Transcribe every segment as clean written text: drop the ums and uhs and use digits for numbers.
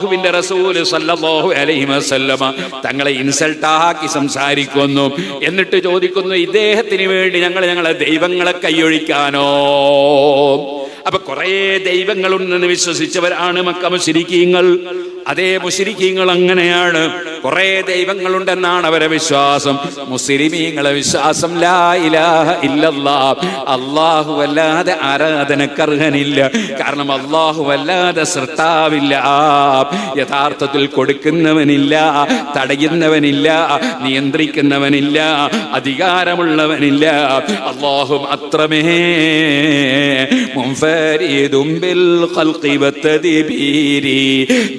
അല്ലാഹുവിന്റെ റസൂൽ സല്ലല്ലാഹു അലൈഹി വസല്ലമ തങ്ങളെ ഇൻസൾട്ടാക്കി സംസാരിക്കുന്നു. എന്നിട്ട് ചോദിക്കുന്നു, ഇദ്ദേഹത്തിന് വേണ്ടി ഞങ്ങളെ ദൈവങ്ങളെ കൈയൊഴിക്കാനോ? അപ്പൊ കുറെ ദൈവങ്ങളുണ്ടെന്ന് വിശ്വസിച്ചവരാണ് മക്ക മുശ്രിക്കീങ്ങൾ. അതേ മുശ്രിക്കീങ്ങൾ അങ്ങനെയാണ്, കുറെ ദൈവങ്ങളുണ്ടെന്നാണ് അവരെ വിശ്വാസം. മുസ്ലിമീങ്ങളെ വിശ്വാസം ലാ ഇലാഹ ഇല്ലല്ലാഹ്, അല്ലാഹു അല്ലാതെ ആരാധനക്കർഹനില്ല. കാരണം അല്ലാഹു അല്ലാതെ സൃഷ്ടാവില്ല, യഥാർത്ഥത്തിൽ കൊടുക്കുന്നവനില്ല, തടയുന്നവനില്ല, നിയന്ത്രിക്കുന്നവനില്ല, അധികാരമുള്ളവനില്ല. അല്ലാഹു മാത്രമേ മുൻഫരിദും ബിൽ ഖൽഖി വത്തദ്ബീരി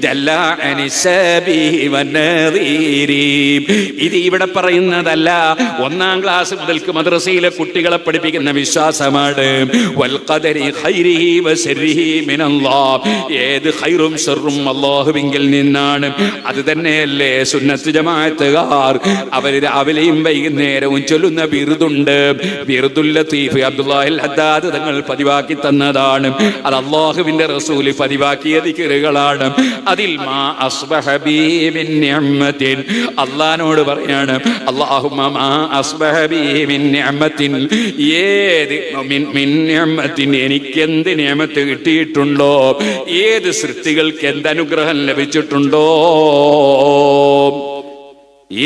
ജല്ല അനിസബിഹി വന്നദീരി. ഇത് ഇവിടെ പറയുന്നതല്ല, 1ാം ക്ലാസ് മുതൽക്ക് മദ്രസയിലെ കുട്ടികളെ പഠിപ്പിക്കുന്ന വിശ്വാസമാണ്. വൽ ഖദരി ഖൈരിഹി വശർരിഹി മിനല്ലാഹ്, ഏത് ഖൈറും ശർറും അല്ലാഹുവിങ്കിൽ നിന്നാണ്. അത് തന്നെയല്ലേ സുന്നത്ത് ജമാഅത്തുകാർ അവർ രാവിലെയും വൈകുന്നേരവും ചൊല്ലുന്ന ബിർദുണ്ട്. ബിർദുൽ ലത്തീഫ് അബ്ദുല്ലാഹിൽ ഹദ്ദാദ് തങ്ങൾ പതിവാക്കി തന്നതാണ്. അത് അല്ലാഹുവിന്റെ റസൂൽ പതിവാക്കിയ ദിക്റുകളാണ്. അതിൽ മാ അസ്ബഹ ബി മിൻ നിഅമത്തിൻ, അല്ലാഹുവോട് പറയാണ്, അല്ലാഹുമ്മ മാ അസ്ബഹ ബി മിൻ നിഅമത്തിൻ, ഏത് മിൻ നിഅമത്തിൻ, എനിക്ക് എന്ത് നിഅമത്ത് കിട്ടിയിട്ടുണ്ടോ, ഏത് സൃഷ്ടികൾക്ക് എന്ത് അനുഗ്രഹം ലഭിച്ചിട്ടുണ്ടോ,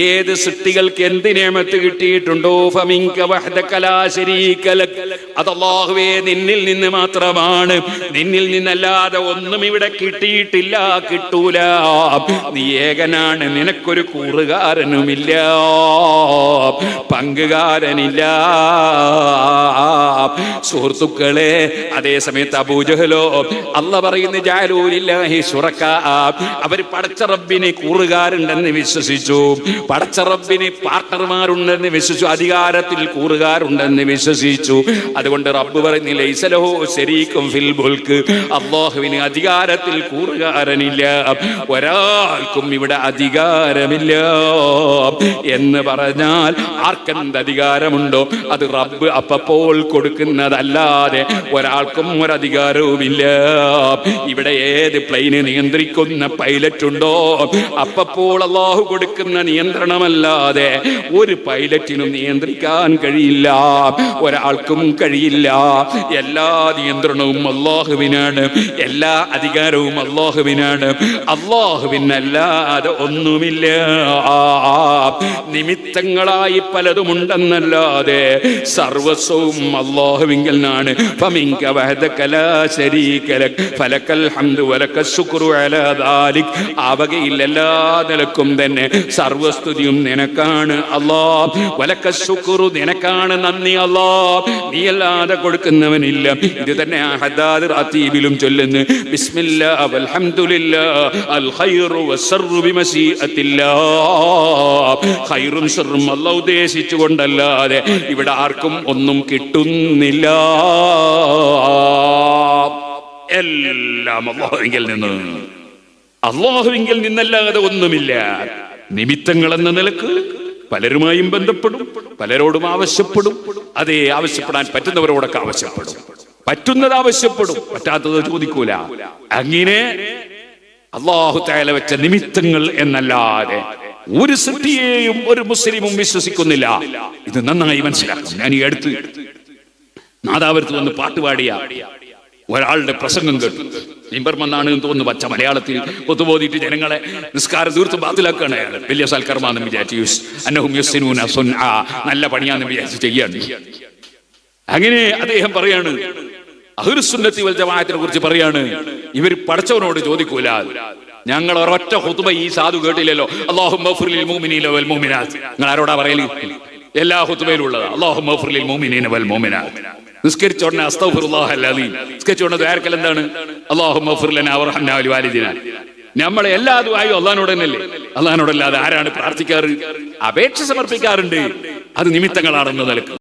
ഏത് സൃഷ്ടികൾക്ക് എന്ത് നിഅമത്ത് കിട്ടിയിട്ടുണ്ടോ, ഫമിൻക വഹ്ദക ലാ ശരീക ലക്, അത് അല്ലാഹുവേ നിന്നിൽ നിന്ന് മാത്രമാണ്, നിന്നിൽ നിന്നല്ലാതെ ഒന്നും ഇവിടെ കിട്ടിയിട്ടില്ല, കിട്ടൂല. നീ ഏകനാണ്, നിനക്കൊരു കൂറുകാരനുമില്ല, പങ്കുകാരനില്ല. സുഹൃത്തുക്കളെ, അതേ സമയത്ത് അബൂജഹലോ അല്ലാഹ് പറയുന്ന ജഅലൂ ലില്ലാഹി ശുറകാ, അവർ പടച്ച റബ്ബിനെ കൂറുകാരുണ്ടെന്ന് വിശ്വസിച്ചു, പടച്ച റബ്ബിന് പാർട്ണർമാരുണ്ടെന്ന് വിശ്വസിച്ചു, അധികാരത്തിൽ കൂറുകാരുണ്ടെന്ന് വിശ്വസിച്ചു. അതുകൊണ്ട് റബ്ബ് പറയുന്നു, ലൈസ ലഹു ശരീകുൻ ഫിൽ മുൽക്ക്, അല്ലാഹുവിന് അധികാരത്തിൽ കൂറുകാരനില്ല, ഒരാൾക്കും ഇവിടെ അധികാരമില്ല എന്ന് പറഞ്ഞാൽ ആർക്കെന്ത് അധികാരമുണ്ടോ അത് റബ്ബ് അപ്പോൾ കൊടുക്കുന്നതല്ലാതെ ഒരാൾക്കും ഒരധികാരവുമില്ല. ഇവിടെ ഏത് പ്ലെയിന് നിയന്ത്രിക്കുന്ന പൈലറ്റ് ഉണ്ടോ അപ്പോൾ അല്ലാഹു കൊടുക്കുന്ന നിയന്ത്രണമല്ലാതെ ഒരു പൈലറ്റിനും നിയന്ത്രിക്കാൻ കഴിയില്ല, ഒരാൾക്കും കഴിയില്ല. എല്ലാ നിയന്ത്രണവും അല്ലാഹുവിനാണ്, എല്ലാ അധികാരവും അല്ലാഹുവിനാണ്. അല്ലാഹുവിനല്ലാതെ ഒന്നുമില്ല. നിമിത്തങ്ങളായി പലതുമുണ്ടെന്നല്ലാതെ സർവസ്വവും അല്ലാഹുവിങ്കലാണ്. ഫമിൻക വഹദക ലാ ശരീക ലക് ഫലകൽ ഹംദു വലക ശുക്റു അലാ ദാലിക്, ആ വകയിൽ എല്ലാ നിലക്കും തന്നെ സർവസ്തുതിയും നിനക്കാണ് അല്ലാഹ്. വലക ശുക്റു, നിനക്കാണ് നന്ദി അല്ലാഹ്, നീ അല്ലാതെ കൊടുക്കുന്നവനില്ല. ഇത് തന്നെ ഹദ്ദാദ് റാത്തീബിലും ചൊല്ലുന്നു, ബിസ്മില്ലാഹ് വൽഹംദുലില്ലാഹ് അൽ ഖൈറു വസ്സർറു ബിമശീഅത്തില്ലാഹ്. ഖൈറും ശർറും അല്ലാഹ് ഉദ്ദേശിച്ചുകൊണ്ടല്ലാതെ ഇവിടെ ആർക്കും ഒന്നും കിട്ടുന്നില്ല. എല്ലാം അല്ലാഹുവിങ്കിൽ നിന്ന്, അല്ലാഹുവിങ്കിൽ നിന്നല്ലാതെ ഒന്നുമില്ല. നിമിത്തങ്ങൾ എന്ന നിലക്ക് പലരുമായും ബന്ധപ്പെടും, പലരോടും ആവശ്യപ്പെടും. അതേ, ആവശ്യപ്പെടാൻ പറ്റുന്നവരോടൊക്കെ ആവശ്യപ്പെടും, പറ്റുന്നത് ആവശ്യപ്പെടും, പറ്റാത്തത് ചോദിക്കൂല. അങ്ങനെ അല്ലാഹു തആല വെച്ച നിമിത്തങ്ങൾ എന്നല്ലാതെ ഒരു സൃഷ്ടിയെയും ഒരു മുസ്ലിമും വിശ്വസിക്കുന്നില്ല. ഇത് നന്നായി മനസ്സിലാക്കണം. ഞാൻ ഈ അടുത്ത് നാദാപുരത്ത് വന്ന് പാട്ടുപാടിയ ഒരാളുടെ പ്രസംഗം കേട്ടു. നിമ്പർമെന്നാണ് തോന്നുന്നു, പച്ച മലയാളത്തിൽ ഒത്തുപോതിയിട്ട് ജനങ്ങളെ നിസ്കാരം തീർത്തും ബാത്തിലാക്കുകയാണ്. അയാൾ വലിയ സൽക്കർമാന്ന് വിചാരിച്ചു, അന്നഹും യുഹ്സിനൂന സുൻആ, നല്ല പണിയാന്ന് വിചാരിച്ച് ചെയ്യാണ്. അങ്ങനെ അദ്ദേഹം പറയാണ്, അഹ്ലുസുന്നത്തി വൽ ജമാഅത്തിനെ കുറിച്ച് പറയാണ്, ഇവർ പടച്ചവനോട് ചോദിക്കൂല. ഞങ്ങൾ ഒരൊറ്റ ഖുതുബ ഈ സാധു കേട്ടില്ലല്ലോ, അല്ലാഹുമ്മ ഗ്ഫിർ ലിൽ മുഅ്മിനീന വൽ മുഅ്മിനാത്ത്. നിങ്ങൾ ആരോടാ പറയല്? എല്ലാ ഖുതുബയിലും ഉള്ളത് അല്ലാഹുമ്മ ഗ്ഫിർ ലിൽ മുഅ്മിനീന വൽ മുഅ്മിനാത്ത്. നിസ്കരിച്ചോടനെ അസ്തഗ്ഫിറുല്ലാഹൽ അലീം, നിസ്കരിച്ചോടനെ ദുആർക്കൽ എന്താണ്? അല്ലാഹുമ്മ ഗ്ഫിർ ലനാ വർഹംനാ വലിവാലിദിനാ. നമ്മളെ എല്ലാ ദുആയും അല്ലാഹുവിനോട് തന്നെയല്ലേ, അല്ലാഹുവിനോടല്ലാതെ ആരാണ് പ്രാർത്ഥിക്കാറ്? അപേക്ഷ സമർപ്പിക്കാറുണ്ട്, അത് നിമിത്തങ്ങളാണെന്ന നിലക്ക്.